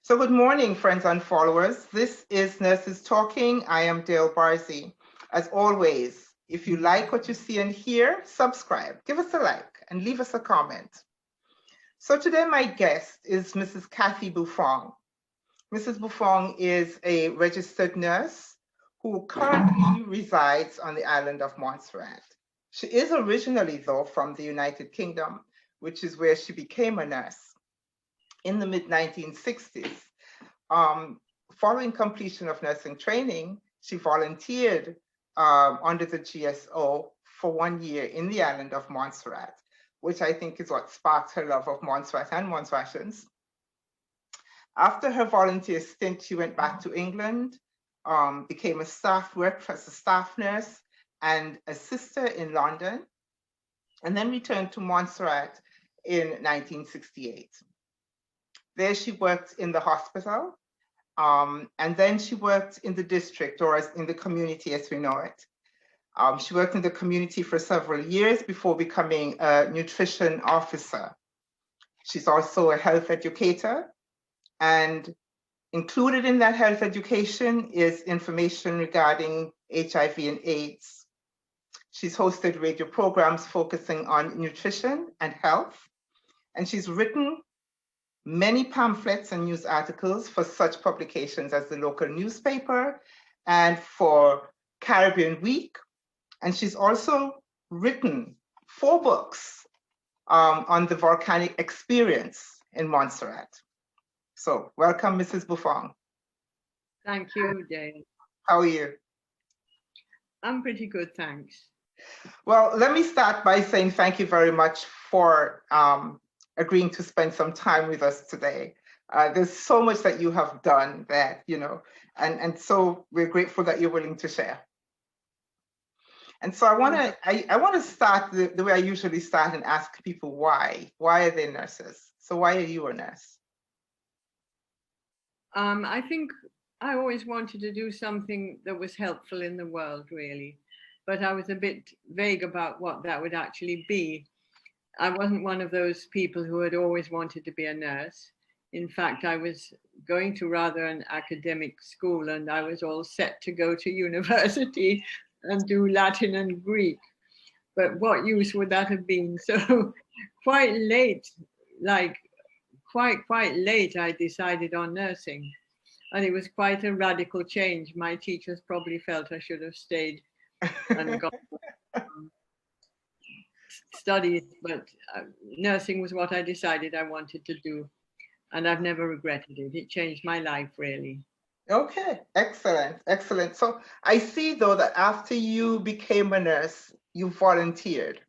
So good morning, friends and followers. This is Nurses Talking. I am Dale Barzy. As always, if you like what you see and hear, subscribe, give us a like, and leave us a comment. So today my guest is Mrs. Cathy Buffonge. Mrs. Buffon is a registered nurse who currently resides on the island of Montserrat. She is originally, though, from the United Kingdom, which is where she became a nurse in the mid-1960s. Following completion of nursing training, she volunteered under the GSO for 1 year in the island of Montserrat, which I think is what sparked her love of Montserrat and Montserratians. After her volunteer stint, she went back to England, became worked as a staff nurse and a sister in London, and then returned to Montserrat in 1968. There she worked in the hospital, and then she worked in the district, or in the community as we know it. She worked in the community for several years before becoming a nutrition officer. She's also a health educator, and included in that health education is information regarding HIV and AIDS. She's hosted radio programs focusing on nutrition and health, and she's written many pamphlets and news articles for such publications as the local newspaper and for Caribbean Week. And she's also written 4 books on the volcanic experience in Montserrat. So welcome, Mrs. Buffon. Thank you, Dale. How are you? I'm pretty good, thanks. Well, let me start by saying thank you very much for agreeing to spend some time with us today. There's so much that you have done that, and so we're grateful that you're willing to share. And so I want to start the way I usually start and ask people why. Why are they nurses? So why are you a nurse? I think I always wanted to do something that was helpful in the world, really. But I was a bit vague about what that would actually be. I wasn't one of those people who had always wanted to be a nurse. In fact, I was going to rather an academic school, and I was all set to go to university and do Latin and Greek. But what use would that have been? So quite late, quite late, I decided on nursing. And it was quite a radical change. My teachers probably felt I should have stayed and got studied, but nursing was what I decided I wanted to do. And I've never regretted it. It changed my life, really. Okay, excellent, excellent. So I see, though, that after you became a nurse, you volunteered.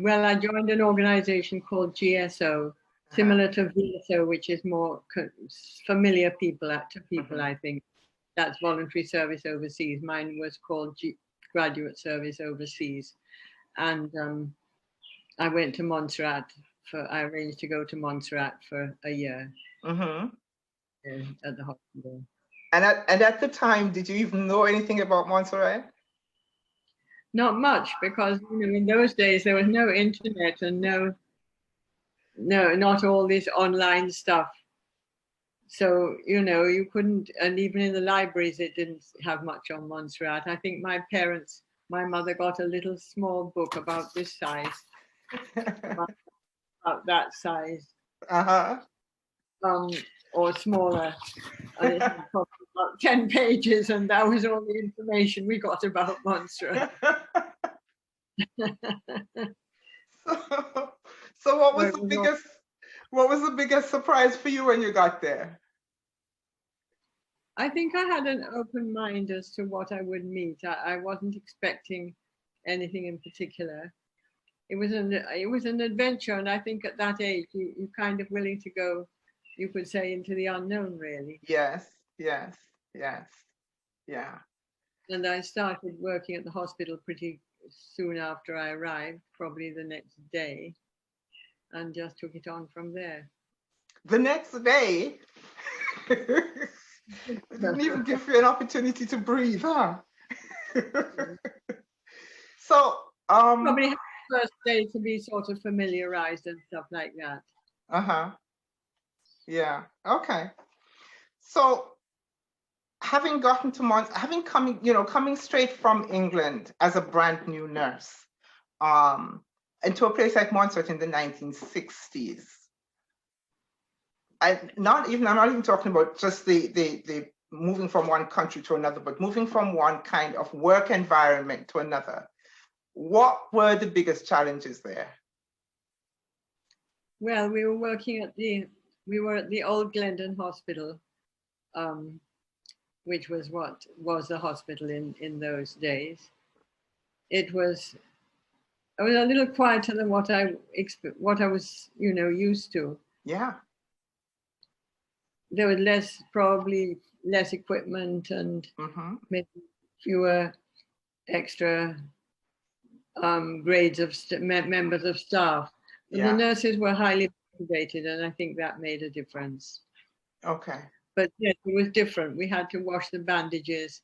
Well, I joined an organization called GSO, similar to VSO, which is more familiar to people, I think. That's voluntary service overseas. Mine was called graduate service overseas. And I went to Montserrat. I arranged to go to Montserrat for a year at the hospital. And at the time, did you even know anything about Montserrat? Not much, because in those days there was no internet and not all this online stuff. So you couldn't, and even in the libraries it didn't have much on Montserrat. I think my mother got a little small book about this size, about that size, or smaller, and it had probably about 10 pages, and that was all the information we got about Montserrat. So what was the biggest surprise for you when you got there? I think I had an open mind as to what I would meet. I wasn't expecting anything in particular. It was an adventure, and I think at that age you're kind of willing to go, you could say, into the unknown, really. Yes. Yeah. And I started working at the hospital pretty soon after I arrived, probably the next day, and just took it on from there. The next day? It didn't even give you an opportunity to breathe, huh? So probably had the first day to be sort of familiarized and stuff like that. Yeah. Okay. So having gotten to having coming, coming straight from England as a brand new nurse, um, into a place like Montserrat in the 1960s. I'm not even talking about just the moving from one country to another, but moving from one kind of work environment to another. What were the biggest challenges there? Well, we were at the old Glendon Hospital, um, which was what was the hospital in those days. It was a little quieter than what I was used to. Yeah. There was probably less equipment and maybe fewer extra grades of members of staff. And the nurses were highly motivated, and I think that made a difference. Okay. But yes, it was different. We had to wash the bandages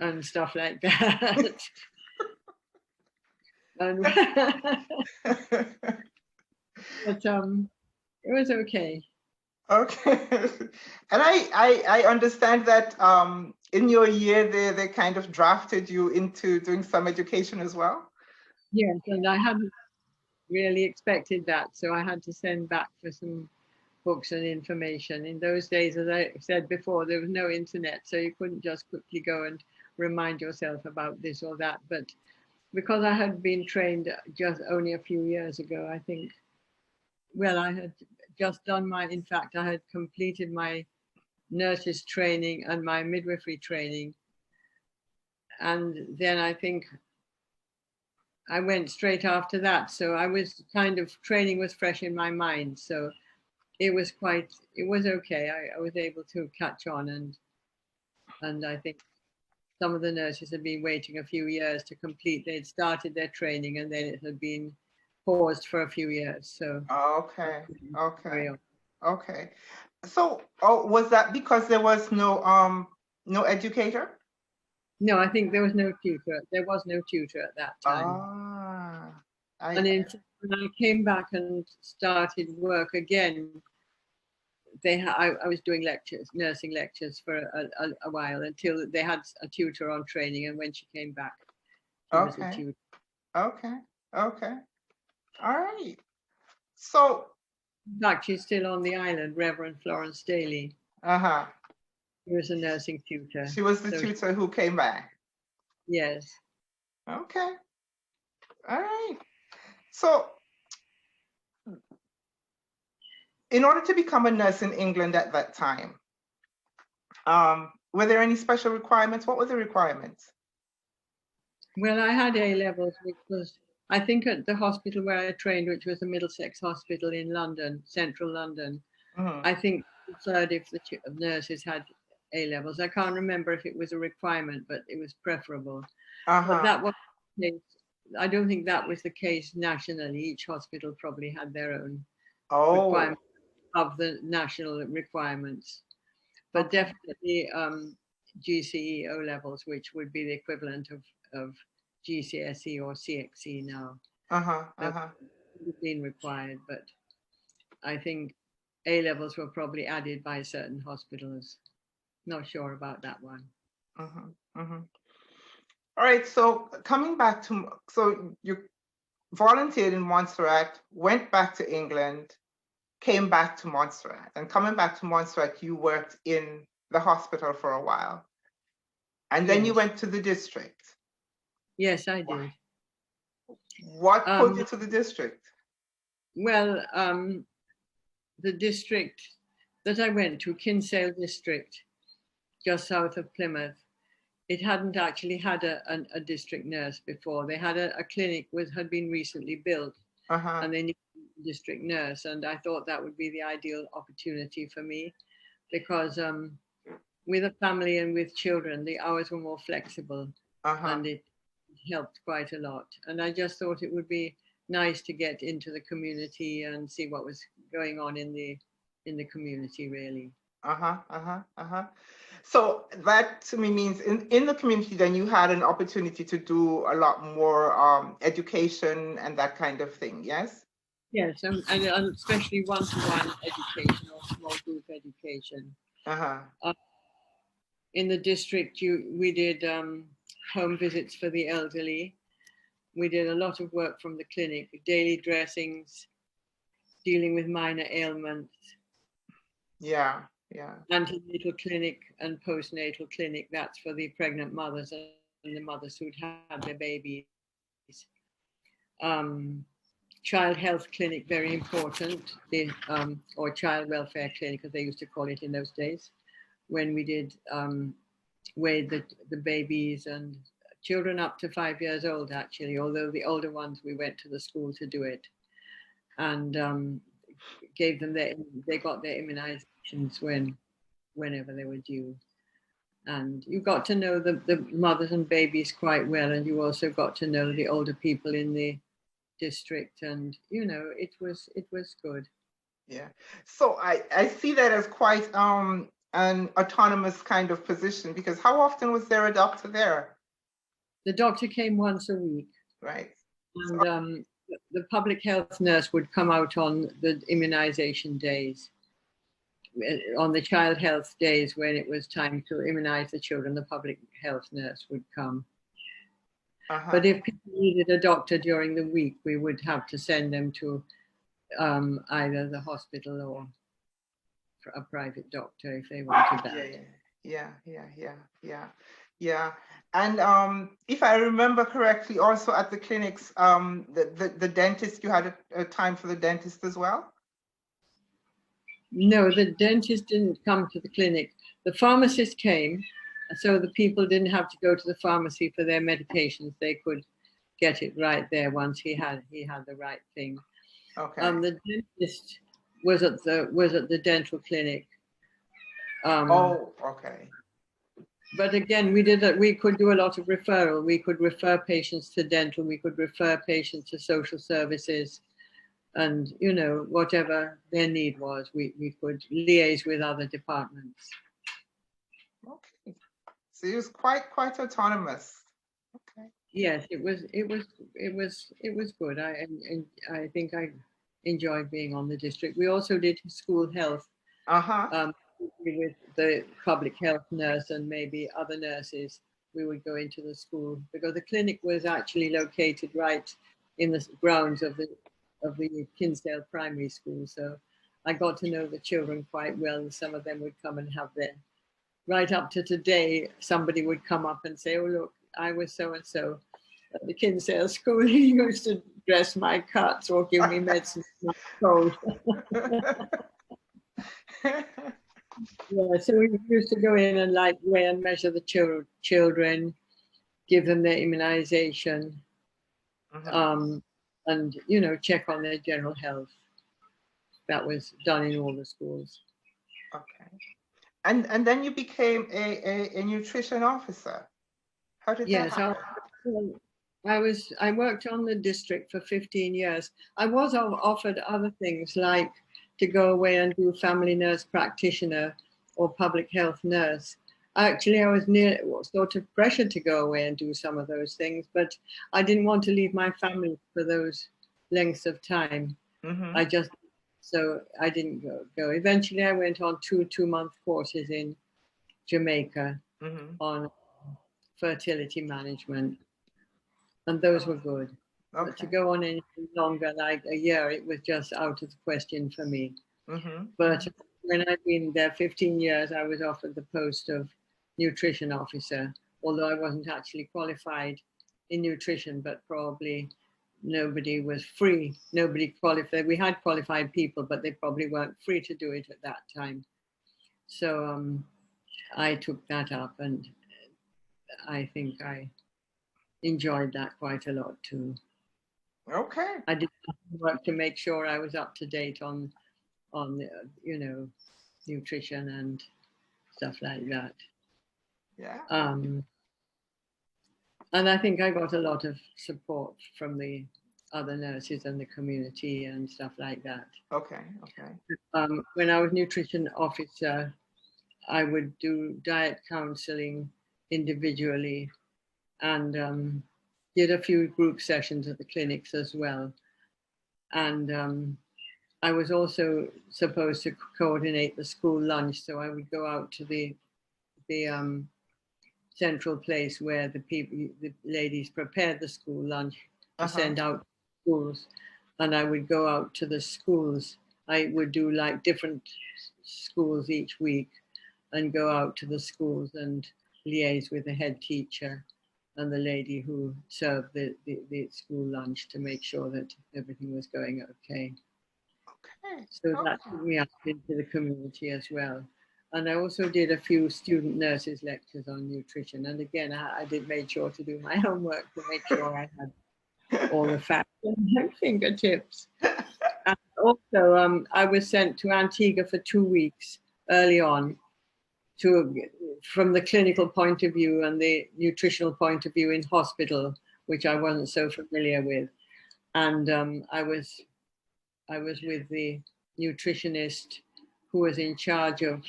and stuff like that. And but it was okay. Okay. And I understand that in your year they kind of drafted you into doing some education as well. Yes, and I hadn't really expected that, so I had to send back for some books and information. In those days, as I said before, there was no internet, so you couldn't just quickly go and remind yourself about this or that. But because I had been trained just only a few years ago, I think, well, I had just done in fact, I had completed my nurses training and my midwifery training. And then I think I went straight after that. So I was kind of, training was fresh in my mind. So it was okay. I was able to catch on, and I think some of the nurses had been waiting a few years to complete. They'd started their training and then it had been paused for a few years. So okay. Okay. So was that because there was no educator? No, I think there was no tutor. There was no tutor at that time. And when I came back and started work again, I was doing nursing lectures for a while until they had a tutor on training. And when she came back, she was a tutor. Okay. Okay. All right. So, in fact, she's still on the island, Reverend Florence Daly. She was a nursing tutor. She was the tutor who came back. Yes. Okay. All right. So, in order to become a nurse in England at that time, were there any special requirements? What were the requirements? Well, I had A levels, which was, I think, at the hospital where I trained, which was the Middlesex Hospital in London, central London. I think a third of the nurses had A levels. I can't remember if it was a requirement, but it was preferable. But that was the case. I don't think that was the case nationally. Each hospital probably had their own requirement of the national requirements. But definitely GCE O levels, which would be the equivalent of GCSE or CXE now. Have been required, but I think A levels were probably added by certain hospitals. Not sure about that one. All right, so coming back to, so you volunteered in Montserrat, went back to England, came back to Montserrat, and coming back to Montserrat, you worked in the hospital for a while. And then you went to the district. Yes, I did. What pulled you to the district? Well, the district that I went to, Kinsale District, just south of Plymouth, it hadn't actually had a district nurse before. They had a clinic had been recently built, and they needed a district nurse. And I thought that would be the ideal opportunity for me, because with a family and with children, the hours were more flexible, and it helped quite a lot. And I just thought it would be nice to get into the community and see what was going on in the community, really. So that to me means in the community, then you had an opportunity to do a lot more education and that kind of thing, yes? Yes, and especially one-to-one education or small group education. Uh-huh. In the district, we did home visits for the elderly. We did a lot of work from the clinic, daily dressings, dealing with minor ailments, Yeah, yeah. antenatal clinic and postnatal clinic. That's for the pregnant mothers and the mothers who'd had their babies. Child health clinic, very important, or child welfare clinic, as they used to call it in those days, when we did weigh the babies and children up to 5 years old, actually, although the older ones, we went to the school to do it. And gave them they got their immunizations whenever they were due. And you got to know the mothers and babies quite well, and you also got to know the older people in the district, and it was good. Yeah. So I see that as quite an autonomous kind of position, because how often was there a doctor there? The doctor came once a week, Right. and the public health nurse would come out on the immunization days. On the child health days, when it was time to immunize the children, the public health nurse would come. Uh-huh. But if people needed a doctor during the week, we would have to send them to either the hospital or a private doctor if they wanted that. Yeah. And if I remember correctly, also at the clinics, the dentist, you had a time for the dentist as well? No, the dentist didn't come to the clinic. The pharmacist came, so the people didn't have to go to the pharmacy for their medications. They could get it right there once he had the right thing. Okay. The dentist was at the dental clinic. Oh, okay. But again, we could do a lot of referral. We could refer patients to dental. We could refer patients to social services, and whatever their need was, we could liaise with other departments. Okay. So it was quite autonomous. Okay. Yes, it was good. I think I enjoyed being on the district. We also did school health. Uh-huh. With the public health nurse and maybe other nurses, we would go into the school, because the clinic was actually located right in the grounds of the Kinsdale Primary School. So I got to know the children quite well. Some of them would come and have their, right up to today, somebody would come up and say, "Oh, look, I was so and so at the Kinsdale School. He used to dress my cuts or give me medicine for my cold." Yeah, so we used to go in and weigh and measure the children, give them their immunization, and check on their general health. That was done in all the schools. Okay. And then you became a nutrition officer. How did that happen? I worked on the district for 15 years. I was offered other things, like to go away and do family nurse practitioner or public health nurse. Actually, I was sort of pressured to go away and do some of those things, but I didn't want to leave my family for those lengths of time. So I didn't go. Eventually, I went on two-month courses in Jamaica on fertility management, and those were good. Okay. But to go on anything longer, like a year, it was just out of the question for me. But when I've been there 15 years, I was offered the post of nutrition officer, although I wasn't actually qualified in nutrition, but probably nobody was free. Nobody qualified. We had qualified people, but they probably weren't free to do it at that time. So I took that up, and I think I enjoyed that quite a lot too. Okay. I did work to make sure I was up to date on nutrition and stuff like that. Yeah. And I think I got a lot of support from the other nurses and the community and stuff like that. Okay. When I was nutrition officer, I would do diet counseling individually, and did a few group sessions at the clinics as well. And I was also supposed to coordinate the school lunch, so I would go out to the central place where the ladies prepared the school lunch to send out to schools, and I would go out to the schools. I would do like different schools each week, and go out to the schools and liaise with the head teacher and the lady who served the school lunch to make sure that everything was going okay. So that took me out into the community as well. And I also did a few student nurses lectures on nutrition. And again, I did make sure to do my homework to make sure I had all the facts at my fingertips. And also, I was sent to Antigua for 2 weeks early on from the clinical point of view and the nutritional point of view in hospital, which I wasn't so familiar with. And I was with the nutritionist who was in charge of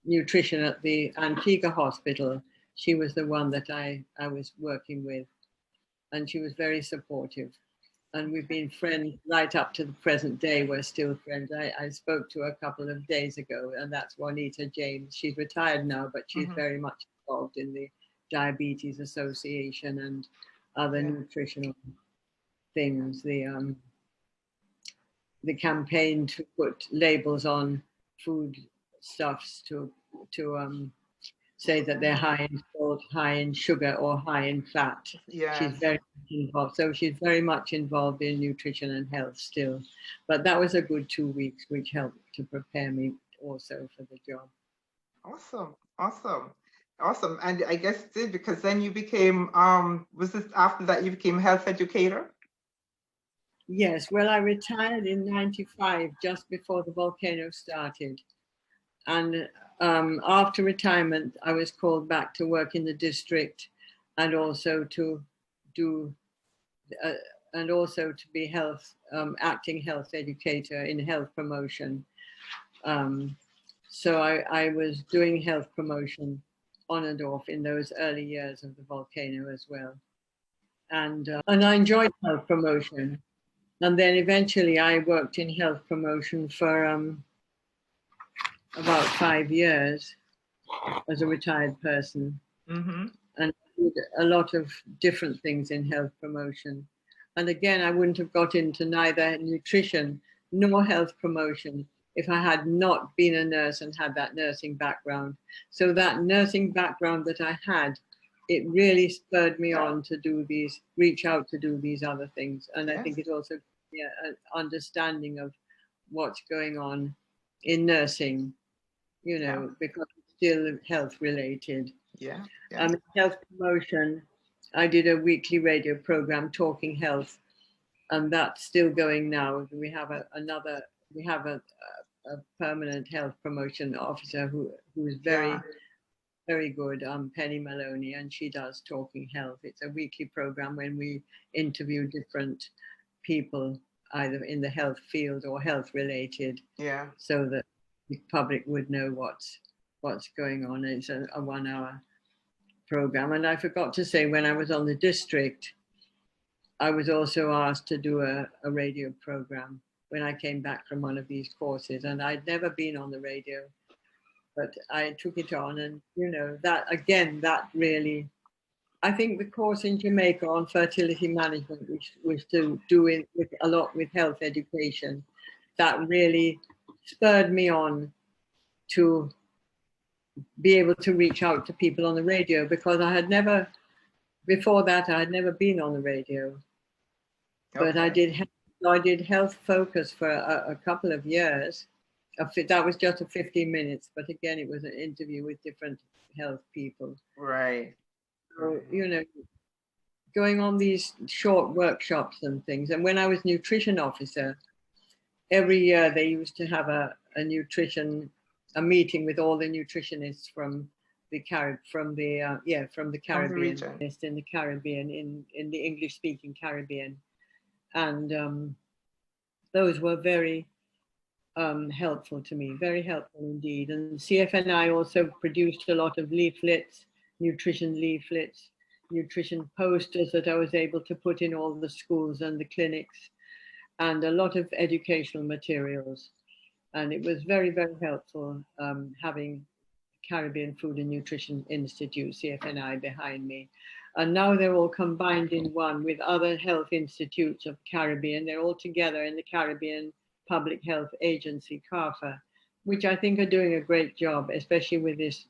nutrition at the Antigua hospital. She was the one that I was working with, and she was very supportive. And we've been friends right up to the present day. We're still friends. I spoke to her a couple of days ago, and that's Juanita James. She's retired now, but she's very much involved in the Diabetes Association and other nutritional things. The campaign to put labels on food stuffs to say that they're high in salt, high in sugar, or high in fat. She's very much involved. So she's very much involved in nutrition and health still. But that was a good 2 weeks, which helped to prepare me also for the job. Awesome. And I guess it did, because then you became, was this after that you became health educator? Yes, well, I retired in 95, just before the volcano started. And after retirement, I was called back to work in the district, and also to do, and also to be acting health educator in health promotion. So I was doing health promotion on and off in those early years of the volcano as well. And I enjoyed health promotion. And then eventually I worked in health promotion for about 5 years as a retired person. And I did a lot of different things in health promotion. And again, I wouldn't have got into neither nutrition nor health promotion if I had not been a nurse and had that nursing background. So that nursing background that I had, it really spurred me on to reach out to do these other things. And I think it also gives me an understanding of what's going on in nursing, because it's still health related. Health promotion, I did a weekly radio program, Talking Health, and that's still going now. We have a permanent health promotion officer who is very, very good, Penny Maloney, and she does Talking Health. It's a weekly program when we interview different people, either in the health field or health related, so that the public would know what's going on. It's a 1 hour program. And I forgot to say, when I was on the district, I was also asked to do a radio program when I came back from one of these courses, and I'd never been on the radio, but I took it on. And that really, I think the course in Jamaica on fertility management, which was to do with a lot with health education, that really spurred me on to be able to reach out to people on the radio, because before that I had never been on the radio. But I did health focus for a couple of years. That was just 15 minutes, but again, it was an interview with different health people. Right. So, going on these short workshops and things. And when I was nutrition officer, every year they used to have a meeting with all the nutritionists from the Caribbean, in the Caribbean, in the English-speaking Caribbean, and those were very helpful to me, very helpful indeed. And CFNI also produced a lot of leaflets, nutrition posters that I was able to put in all the schools and the clinics. and a lot of educational materials. And it was very, very helpful having Caribbean Food and Nutrition Institute, CFNI, behind me. And now they're all combined in one with other health institutes of Caribbean. They're all together in the Caribbean Public Health Agency, CARFA, which I think are doing a great job, especially with this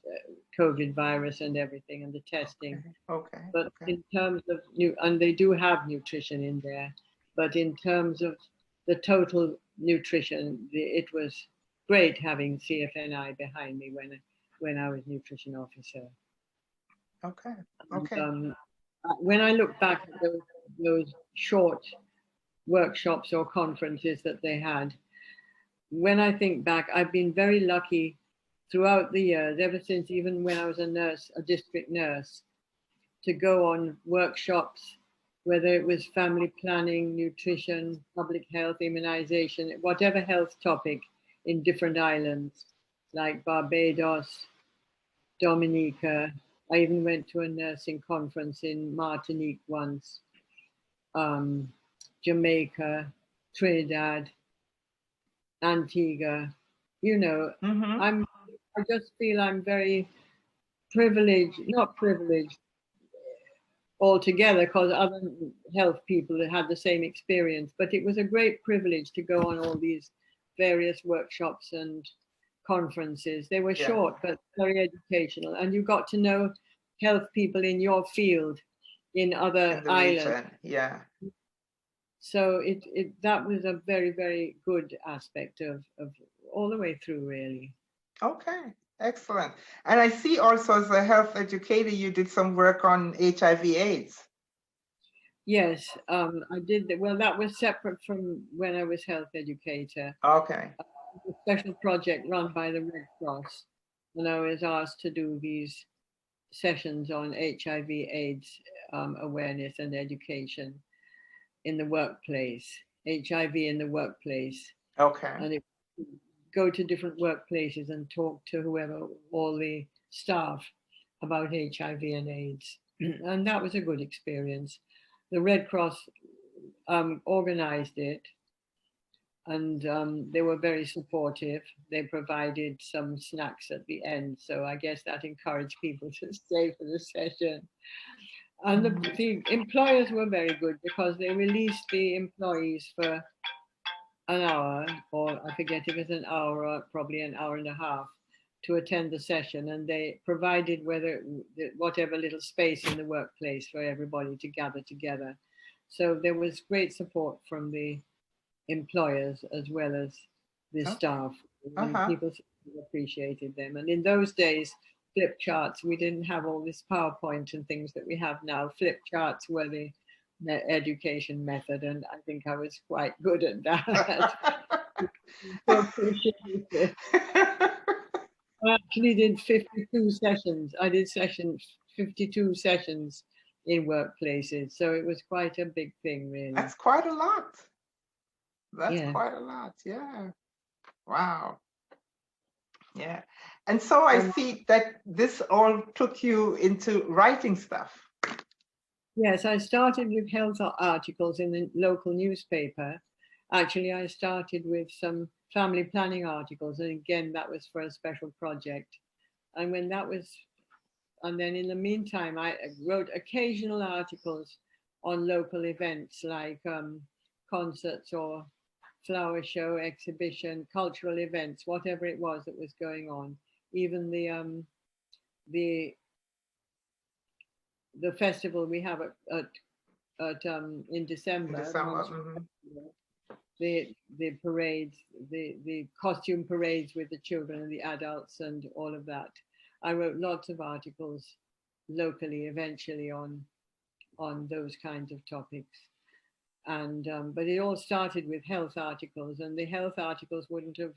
COVID virus and everything and the testing. Okay. But in terms of and they do have nutrition in there, but in terms of the total nutrition, it was great having CFNI behind me when I was nutrition officer. Okay. Okay. And, when I look back at those short workshops or conferences that they had, when I think back, I've been very lucky throughout the years, ever since even when I was a nurse, a district nurse, to go on workshops, whether it was family planning, nutrition, public health, immunization, whatever health topic in different islands like Barbados, Dominica. I even went to a nursing conference in Martinique once, Jamaica, Trinidad, Antigua. You know, I just feel I'm very privileged, not privileged altogether, because other health people had the same experience, but it was a great privilege to go on all these various workshops and conferences. They were short but very educational, and you got to know health people in your field in other islands. Yeah. So that was a very, very good aspect of all the way through, really. Okay, excellent. And I see also as a health educator, you did some work on HIV/AIDS. Yes, I did. Well, that was separate from when I was health educator. Okay. A special project run by the Red Cross, and I was asked to do these sessions on HIV/AIDS awareness and education in the workplace, HIV in the workplace. Okay. And it go to different workplaces and talk to whoever, all the staff, about HIV and AIDS. And that was a good experience. The Red Cross organized it, and they were very supportive. They provided some snacks at the end, so I guess that encouraged people to stay for the session. And the employers were very good, because they released the employees for an hour, or I forget if it was an hour or probably an hour and a half, to attend the session, and they provided whatever little space in the workplace for everybody to gather together. So there was great support from the employers as well as the staff, and people appreciated them. And in those days, flip charts, we didn't have all this PowerPoint and things that we have now. Flip charts were the education method, and I think I was quite good at that. I actually did 52 sessions. I did 52 sessions in workplaces, so it was quite a big thing, really. That's quite a lot. That's quite a lot. Yeah. Wow. Yeah. And so I see that this all took you into writing stuff. Yes, I started with health articles in the local newspaper. Actually, I started with some family planning articles, and again, that was for a special project. And when that was, and then in the meantime, I wrote occasional articles on local events like concerts or flower show, exhibition, cultural events, whatever it was that was going on. Even the festival we have in December. The parades, the costume parades with the children and the adults and all of that. I wrote lots of articles locally eventually on those kinds of topics. And but it all started with health articles, and the health articles wouldn't have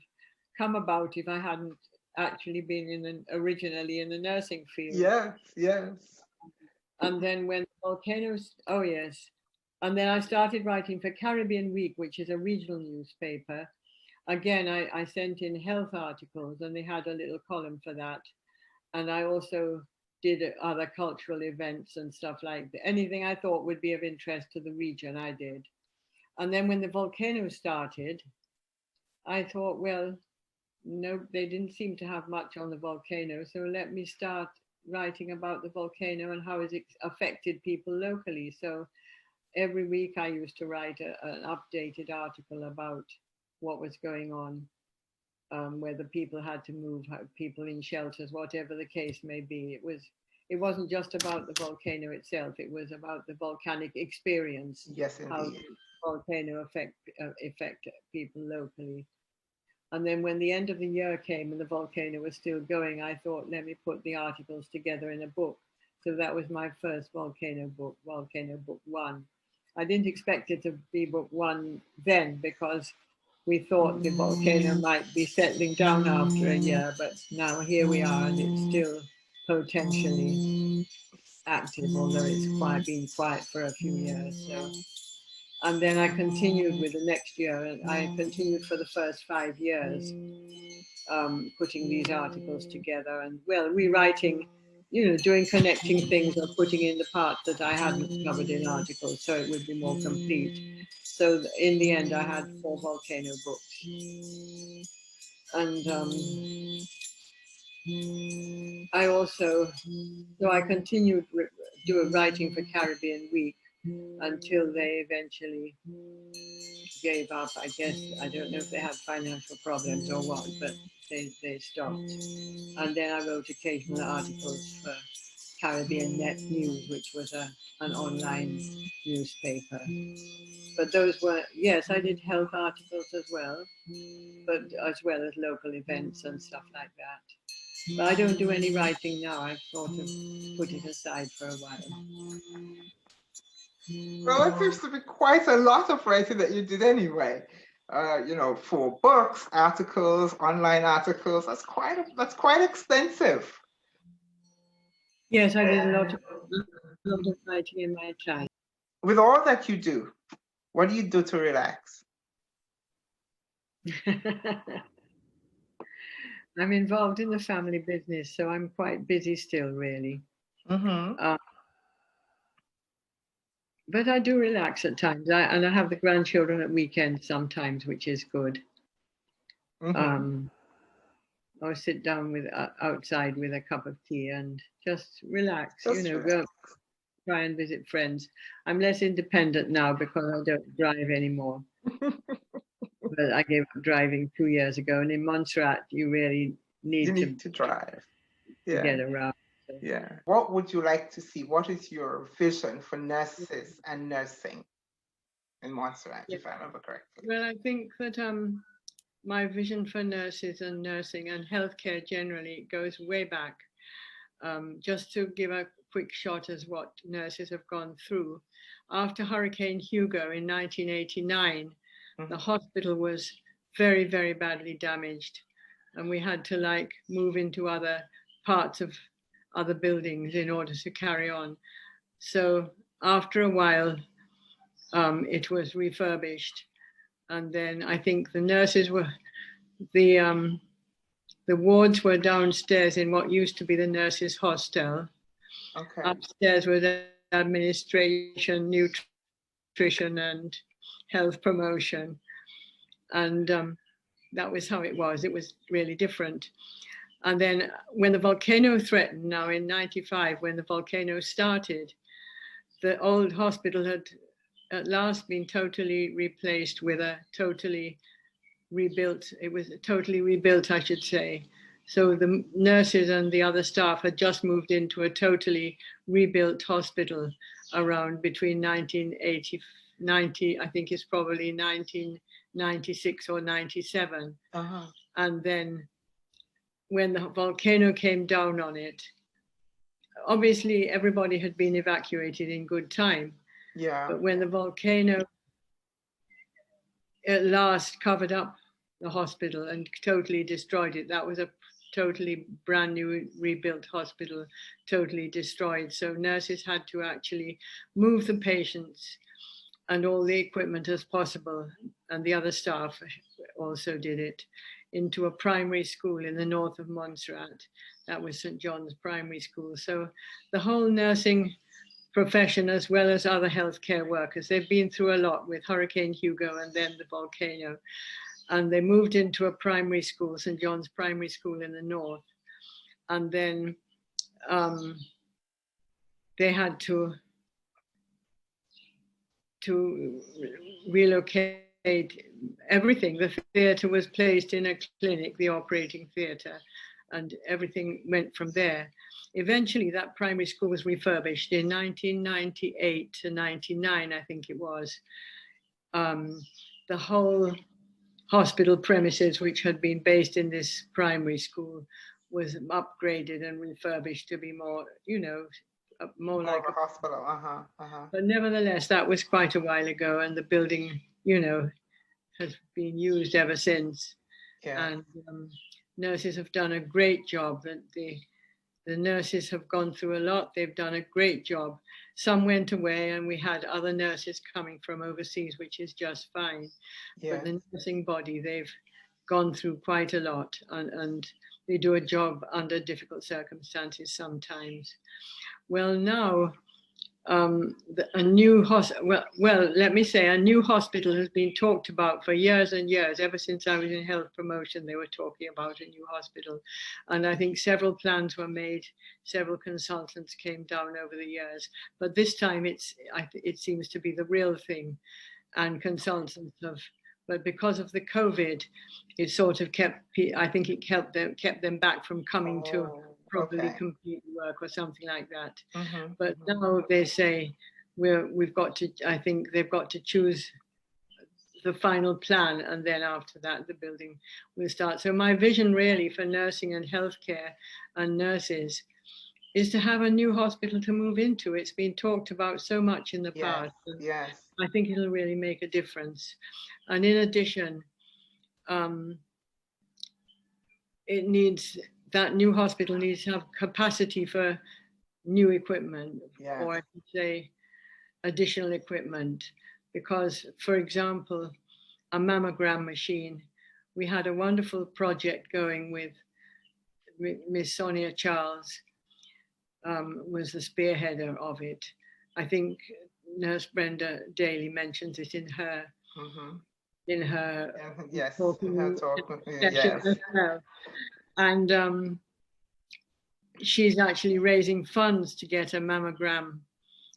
come about if I hadn't actually been originally in the nursing field. Yes, yes. And then when volcanoes, and then I started writing for Caribbean Week, which is a regional newspaper. Again, I sent in health articles, and they had a little column for that. And I also did other cultural events and stuff like that. Anything I thought would be of interest to the region, I did. And then when the volcano started, I thought, well, no, they didn't seem to have much on the volcano. So let me start writing about the volcano and how it affected people locally. So every week I used to write an updated article about what was going on, whether people had to move, people in shelters, whatever the case may be. It wasn't just about the volcano itself. It was about the volcanic experience. Yes, How indeed. the volcano affect people locally. And then when the end of the year came and the volcano was still going, I thought, let me put the articles together in a book. So that was my first Volcano Book 1. I didn't expect it to be book 1 then, because we thought the volcano might be settling down after a year, but now here we are, and it's still potentially active, although it's been quiet for a few years. So, and then I continued with the next year, and I continued for the first 5 years, putting these articles together and, well, rewriting, doing connecting things or putting in the parts that I hadn't covered in articles so it would be more complete. So in the end, I had 4 volcano books. And I also, so I continued writing for Caribbean Week until they eventually gave up. I guess, I don't know if they had financial problems or what, but they stopped. And then I wrote occasional articles for Caribbean Net News, which was an online newspaper. But those were, yes, I did health articles as well, but as well as local events and stuff like that. But I don't do any writing now. I've sort of put it aside for a while. Well, it seems to be quite a lot of writing that you did anyway. 4 books, articles, online articles. That's quite extensive. Yes, I did a lot of writing in my time. With all that you do, what do you do to relax? I'm involved in the family business, so I'm quite busy still, really. Mm-hmm. But I do relax at times, and I have the grandchildren at weekends sometimes, which is good. Mm-hmm. Or sit down outside with a cup of tea and just relax. Relax. Go try and visit friends. I'm less independent now because I don't drive anymore. But I gave up driving 2 years ago, and in Montserrat, you really need to drive. to get around. So. Yeah. What would you like to see? What is your vision for nurses and nursing in Montserrat, if I remember correctly? Well, I think that my vision for nurses and nursing and healthcare generally goes way back. Just to give a quick shot as what nurses have gone through. After Hurricane Hugo in 1989, the hospital was very, very badly damaged. And we had to move into other parts of other buildings in order to carry on. So after a while, it was refurbished. And then I think the nurses were, the wards were downstairs in what used to be the nurses' hostel. Okay. Upstairs was administration, nutrition, and health promotion. And that was how it was. It was really different. And then when the volcano threatened, now in 95, when the volcano started, the old hospital had at last been totally replaced with a totally rebuilt. It was totally rebuilt, I should say. So the nurses and the other staff had just moved into a totally rebuilt hospital around between 1990, I think it's probably 1996 or 97. And then when the volcano came down on it, obviously everybody had been evacuated in good time. Yeah. But when the volcano at last covered up the hospital and totally destroyed it, that was a totally brand new rebuilt hospital, totally destroyed. So nurses had to actually move the patients and all the equipment as possible, and the other staff also did it, into a primary school in the north of Montserrat. That was St. John's Primary School. So the whole nursing profession as well as other healthcare workers. They've been through a lot with Hurricane Hugo and then the volcano. And they moved into a primary school, St. John's Primary School in the north. And then they had to relocate everything. The theatre was placed in a clinic, the operating theatre, and everything went from there. Eventually, that primary school was refurbished in 1998 to 99, I think it was. The whole hospital premises, which had been based in this primary school, was upgraded and refurbished to be more, you know, more like a hospital. But nevertheless, that was quite a while ago, and the building, you know, has been used ever since. Yeah. And nurses have done a great job. The nurses have gone through a lot. They've done a great job. Some went away, and we had other nurses coming from overseas, which is just fine. Yeah. But the nursing body, they've gone through quite a lot, and they do a job under difficult circumstances sometimes. Well, now a new let me say a new hospital has been talked about for years and years. Ever since I was in health promotion, they were talking about a new hospital, and I think several plans were made, several consultants came down over the years, but this time it seems to be the real thing, and consultants have. But because of the COVID, it sort of kept them back from coming to probably complete work or something like that. But now they say I think they've got to choose the final plan, and then after that the building will start. So my vision really for nursing and healthcare and nurses is to have a new hospital to move into. It's been talked about so much in the past. Yes. I think it'll really make a difference. And in addition, that new hospital needs to have capacity for new equipment, or I should say additional equipment, because, for example, a mammogram machine, we had a wonderful project going with Miss Sonia Charles, was the spearheader of it. I think Nurse Brenda Daly mentions it in her talk. Yes. And she's actually raising funds to get a mammogram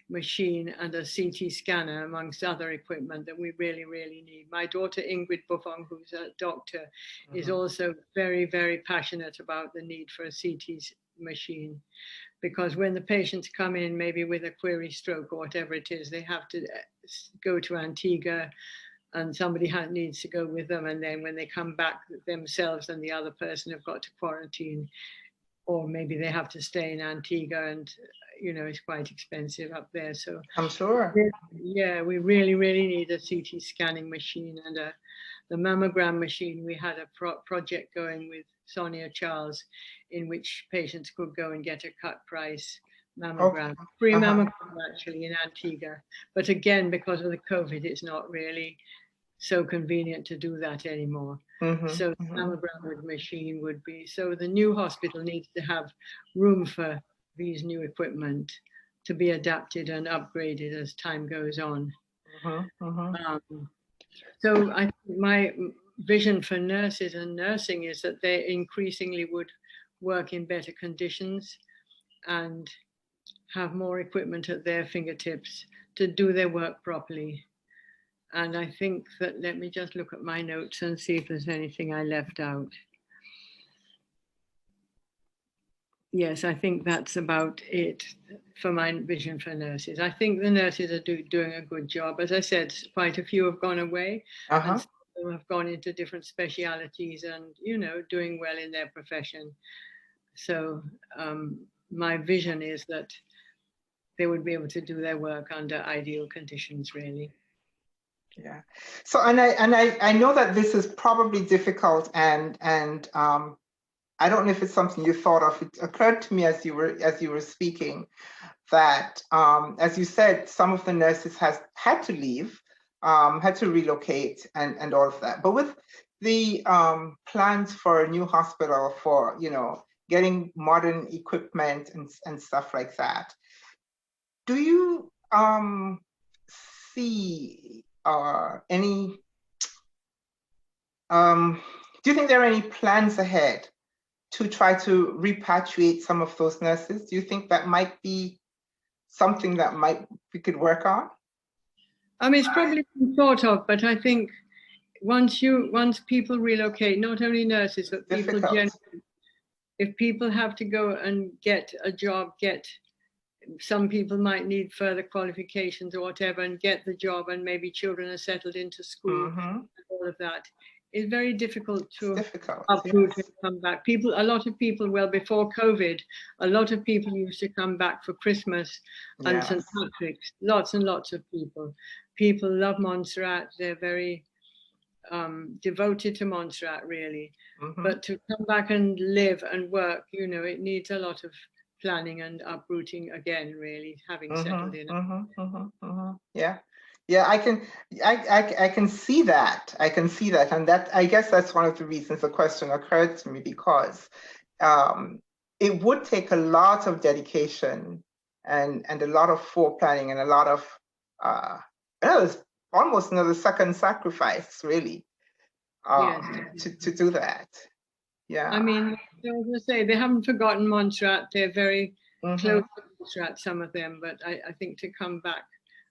machine and a CT scanner, amongst other equipment that we really, really need. My daughter Ingrid Buffon, who's a doctor, is also very, very passionate about the need for a CT machine, because when the patients come in, maybe with a query stroke or whatever it is, they have to go to Antigua, and somebody needs to go with them. And then when they come back themselves and the other person have got to quarantine, or maybe they have to stay in Antigua, and, you know, it's quite expensive up there. So I'm sure. Yeah, we really, really need a CT scanning machine and the mammogram machine. We had a project going with Sonia Charles, in which patients could go and get a cut price mammogram, free mammogram actually in Antigua. But again, because of the COVID, it's not really so convenient to do that anymore. So the mammogram with machine would be, so the new hospital needs to have room for these new equipment to be adapted and upgraded as time goes on. So I think my vision for nurses and nursing is that they increasingly would work in better conditions and have more equipment at their fingertips to do their work properly. And I think that, let me just look at my notes and see if there's anything I left out. Yes, I think that's about it for my vision for nurses. I think the nurses are doing a good job. As I said, quite a few have gone away and some have gone into different specialities and, you know, doing well in their profession. So my vision is that they would be able to do their work under ideal conditions, really. Yeah. So, and I know that this is probably difficult, and I don't know if it's something you thought of. It occurred to me as you were speaking that, as you said, some of the nurses had to leave, had to relocate, and all of that. But with the plans for a new hospital, for, you know, getting modern equipment and stuff like that, Do you see any, do you think there are any plans ahead to try to repatriate some of those nurses? Do you think that might be something that we could work on? I mean, it's probably been thought of, but I think once people relocate, not only nurses, but people generally, if people have to go and get a job, some people might need further qualifications or whatever and get the job, and maybe children are settled into school, all of that. It's very difficult to uproot and come back. A lot of people, well, before COVID, a lot of people used to come back for Christmas and St. Patrick's, lots and lots of people. People love Montserrat. They're very devoted to Montserrat, really. But to come back and live and work, you know, it needs a lot of planning and uprooting again, really, having settled in. Yeah, I can see that. I can see that. And that, I guess that's one of the reasons the question occurred to me, because it would take a lot of dedication and a lot of foreplanning and a lot of, almost another second sacrifice, really, to do that. Yeah. I mean, as I say, they haven't forgotten Montserrat. They're very close to Montserrat, some of them, but I think to come back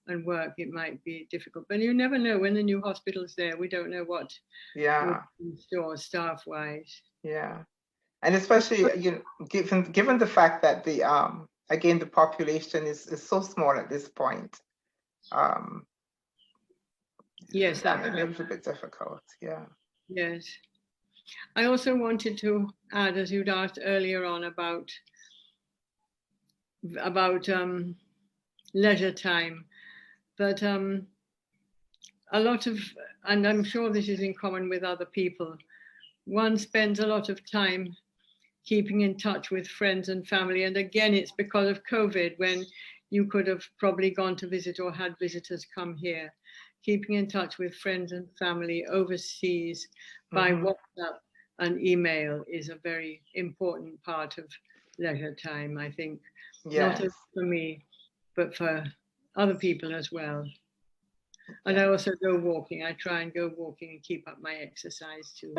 and work, it might be difficult. But you never know when the new hospital's there. We don't know what in store staff-wise. Yeah, and especially given the fact that the again, the population is so small at this point. Yes, that's a little bit difficult. Yeah. Yes. I also wanted to add, as you'd asked earlier on about leisure time, that a lot of, and I'm sure this is in common with other people, one spends a lot of time keeping in touch with friends and family. And again, it's because of COVID, when you could have probably gone to visit or had visitors come here. Keeping in touch with friends and family overseas by WhatsApp and email is a very important part of leisure time, I think. Not only for me, but for other people as well. And I also go walking. I try and go walking and keep up my exercise too.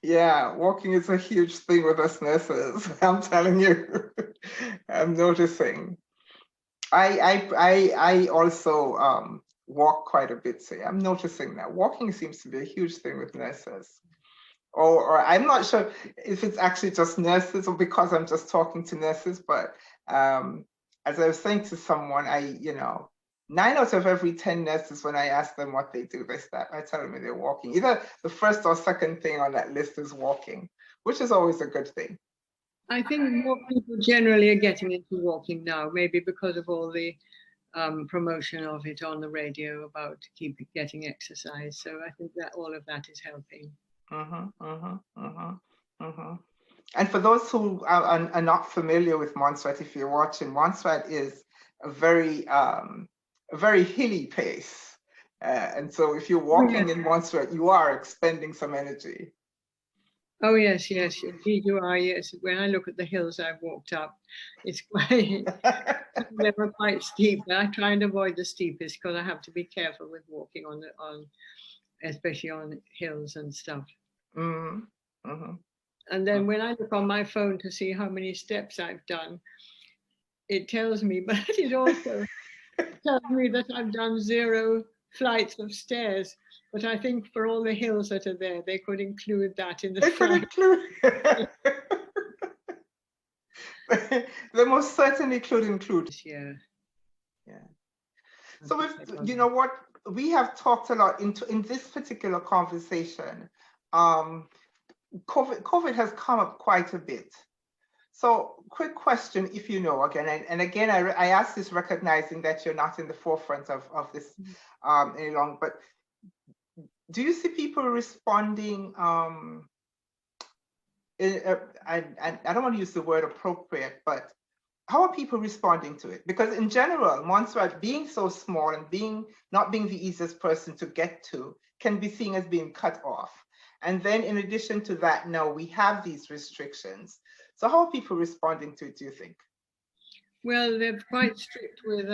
Yeah, walking is a huge thing with us nurses. I'm telling you, I'm noticing. I also walk quite a bit. So I'm noticing that walking seems to be a huge thing with nurses. Or I'm not sure if it's actually just nurses or because I'm just talking to nurses, but as I was saying to someone, 9 out of every 10 nurses, when I ask them what they do, I tell them they're walking. Either the first or second thing on that list is walking, which is always a good thing. I think more people generally are getting into walking now, maybe because of all the promotion of it on the radio about getting exercise. So I think that all of that is helping. And for those who are not familiar with Montserrat, if you're watching, Montserrat is a very hilly place. And so if you're walking in Montserrat, you are expending some energy. Oh, yes, indeed you are, yes. When I look at the hills I've walked up, it's quite, they're quite steep. I try and avoid the steepest because I have to be careful with walking especially on hills and stuff. And then when I look on my phone to see how many steps I've done, it tells me, but it also tells me that I've done 0 flights of stairs. But I think for all the hills that are there, they could include that in the They most certainly could include. Yeah. So you know what, we have talked a lot in this particular conversation. COVID has come up quite a bit. So quick question, if you know, again, and again, I ask this recognizing that you're not in the forefront of this any longer, but do you see people responding, I don't want to use the word appropriate, but how are people responding to it? Because in general, Montserrat being so small and not being the easiest person to get to can be seen as being cut off. And then in addition to that, now we have these restrictions. So how are people responding to it, do you think? Well, they're quite strict with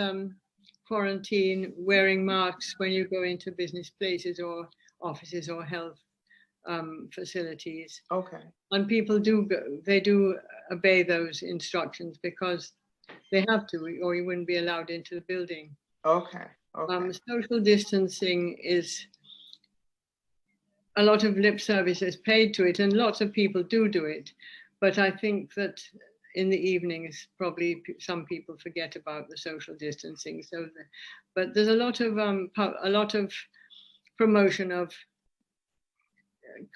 quarantine, wearing masks when you go into business places or offices or health facilities. Okay. And people do they do obey those instructions because they have to, or you wouldn't be allowed into the building. Okay. Okay. Social distancing is a lot of lip service is paid to it, and lots of people do it. But I think that in the evenings, probably some people forget about the social distancing. But there's a lot of promotion of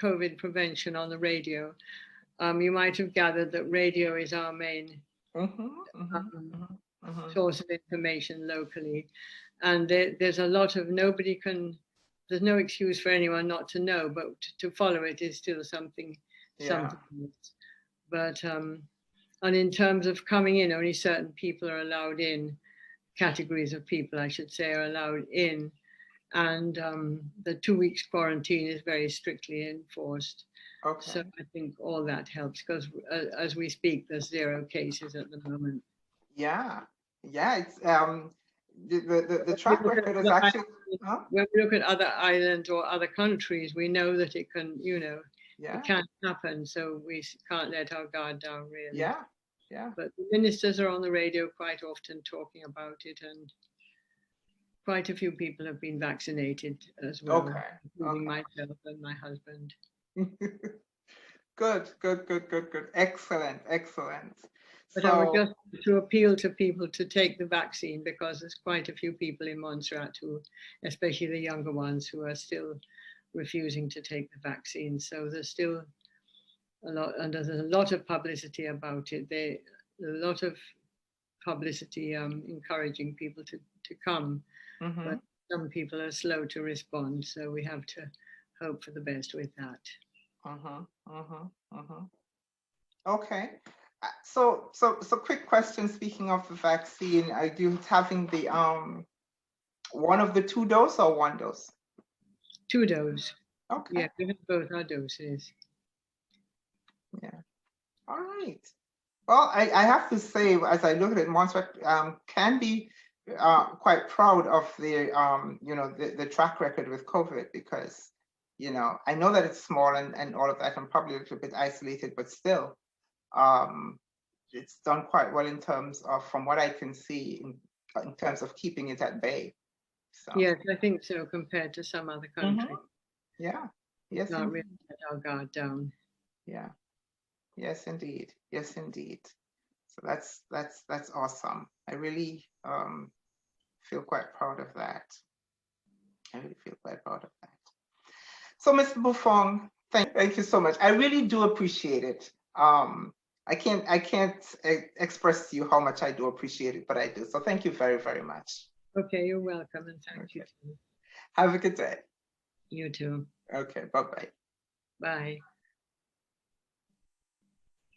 COVID prevention on the radio. You might have gathered that radio is our main source of information locally, and there's a lot of there's no excuse for anyone not to know, but to follow it is still something else. But and in terms of coming in, only certain people are allowed in, categories of people I should say are allowed in, and the 2 weeks quarantine is very strictly enforced. Okay. So I think all that helps because as we speak, there's 0 cases at the moment. Yeah, yeah. It's the track record is actually. When we look at other islands or other countries, we know that it can, it can happen. So we can't let our guard down, really. Yeah, yeah. But the ministers are on the radio quite often talking about it, and quite a few people have been vaccinated as well, including myself and my husband. Good. Excellent. But I would just to appeal to people to take the vaccine because there's quite a few people in Montserrat who, especially the younger ones, who are still refusing to take the vaccine. So there's still a lot, and there's a lot of publicity about it. A lot of publicity encouraging people to come, but some people are slow to respond. So we have to hope for the best with that. Okay. So quick question. Speaking of the vaccine, are you having the one of the 2 dose or 1 dose? 2 dose. Okay. Yeah, we have both our doses. Yeah. All right. Well, I have to say, as I look at it, Montserrat can be quite proud of the the track record with COVID because I know that it's small and all of that and probably a little bit isolated, but still. It's done quite well in terms of, from what I can see, in terms of keeping it at bay. So. Yes, I think so, compared to some other countries. Yeah. Yes. Not really let our guard down. Yeah. Yes, indeed. So that's awesome. I really feel quite proud of that. So, Mr. Buffon, thank you so much. I really do appreciate it. I can't express to you how much I do appreciate it, but I do. So thank you very, very much. Okay, you're welcome, and thank you too. Have a good day. You too. Okay, bye-bye. Bye.